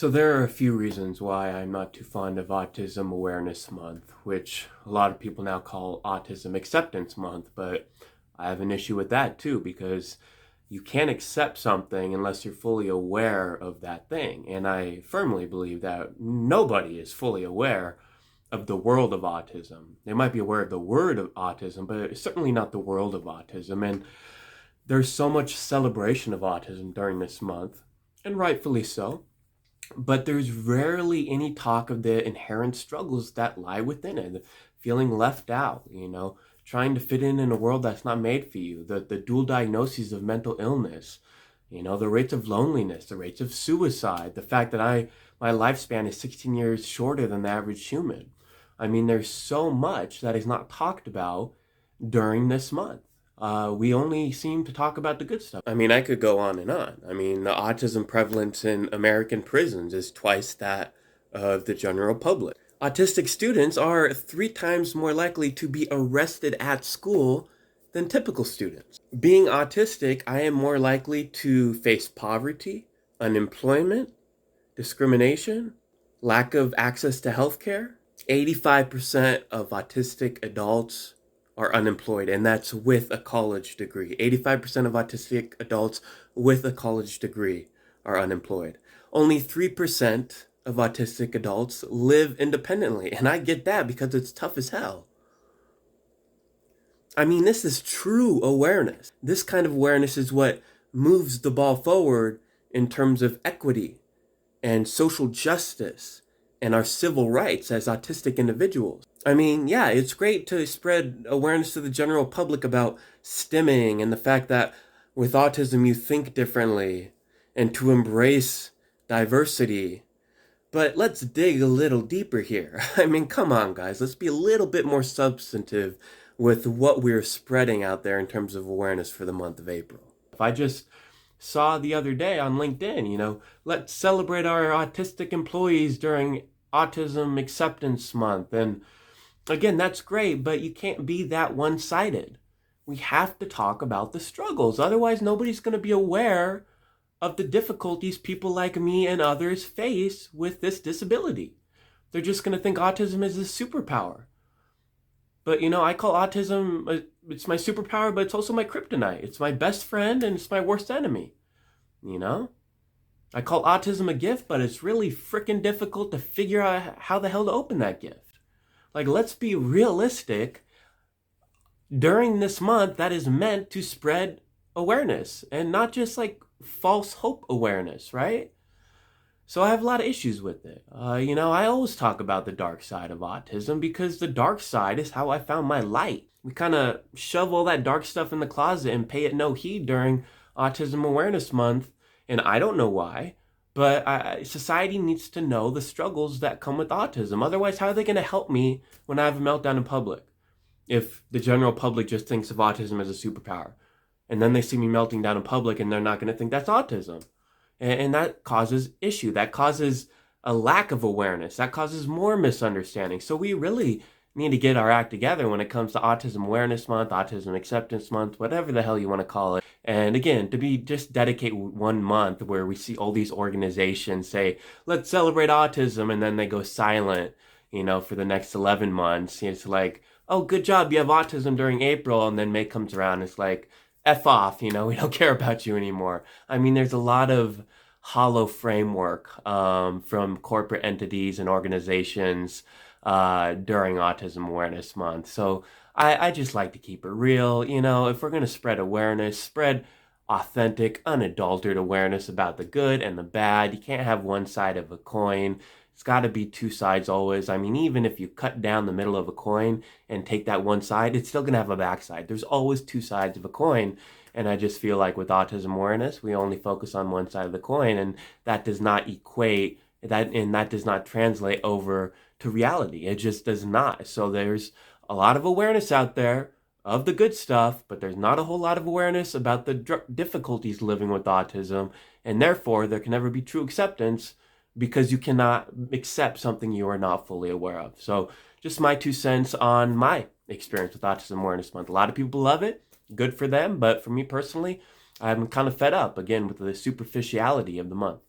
So there are a few reasons why I'm not too fond of Autism Awareness Month, which a lot of people now call Autism Acceptance Month, but I have an issue with that too, because you can't accept something unless you're fully aware of that thing. And I firmly believe that nobody is fully aware of the world of autism. They might be aware of the word of autism, but it's certainly not the world of autism. And there's so much celebration of autism during this month, and rightfully so. But there's rarely any talk of the inherent struggles that lie within it, feeling left out, trying to fit in a world that's not made for you, the dual diagnoses of mental illness, the rates of loneliness, the rates of suicide, the fact that my lifespan is 16 years shorter than the average human. I mean, there's so much that is not talked about during this month. We only seem to talk about the good stuff. I mean, I could go on and on. I mean, the autism prevalence in American prisons is twice that of the general public. Autistic students are 3 times more likely to be arrested at school than typical students. Being autistic, I am more likely to face poverty, unemployment, discrimination, lack of access to healthcare. 85% of autistic adults are unemployed, and that's with a college degree. 85% of autistic adults with a college degree are unemployed. Only 3% of autistic adults live independently, and I get that because it's tough as hell. I mean, this is true awareness. This kind of awareness is what moves the ball forward in terms of equity and social justice and our civil rights as autistic individuals. I mean, yeah, it's great to spread awareness to the general public about stimming and the fact that with autism you think differently and to embrace diversity. But let's dig a little deeper here. I mean, come on, guys, let's be a little bit more substantive with what we're spreading out there in terms of awareness for the month of April. If I just saw the other day on LinkedIn, let's celebrate our autistic employees during Autism Acceptance Month. And again, that's great, but you can't be that one-sided. We have to talk about the struggles. Otherwise, nobody's going to be aware of the difficulties people like me and others face with this disability. They're just going to think autism is a superpower. But, I call autism, it's my superpower, but it's also my kryptonite. It's my best friend and it's my worst enemy. I call autism a gift, but it's really freaking difficult to figure out how the hell to open that gift. Like, let's be realistic. During this month, that is meant to spread awareness and not just like false hope awareness, right? So I have a lot of issues with it. I always talk about the dark side of autism because the dark side is how I found my light. We kind of shove all that dark stuff in the closet and pay it no heed during Autism Awareness Month. And I don't know why, but society needs to know the struggles that come with autism. Otherwise, how are they going to help me when I have a meltdown in public? If the general public just thinks of autism as a superpower, and then they see me melting down in public and they're not going to think that's autism. And that causes issue. That causes a lack of awareness. That causes more misunderstanding. So we really need to get our act together when it comes to Autism Awareness Month, Autism Acceptance Month, whatever the hell you want to call it. And again, to be just dedicate 1 month where we see all these organizations say, let's celebrate autism, and then they go silent, for the next 11 months. It's like, oh, good job, you have autism during April, and then May comes around, it's like, F off, we don't care about you anymore. I mean, there's a lot of hollow framework from corporate entities and organizations during Autism Awareness Month. So I just like to keep it real. If we're going to spread awareness, spread authentic, unadulterated awareness about the good and the bad. You can't have one side of a coin. It's got to be 2 sides always. I mean, even if you cut down the middle of a coin and take that one side, it's still going to have a backside. There's always 2 sides of a coin. And I just feel like with autism awareness, we only focus on one side of the coin, and that does not equate that, and that does not translate over to reality. It just does not. So there's a lot of awareness out there of the good stuff, but there's not a whole lot of awareness about the difficulties living with autism, and therefore there can never be true acceptance because you cannot accept something you are not fully aware of. So just my 2 cents on my experience with Autism Awareness Month. A lot of people love it. Good for them. But for me personally, I'm kind of fed up, again, with the superficiality of the month.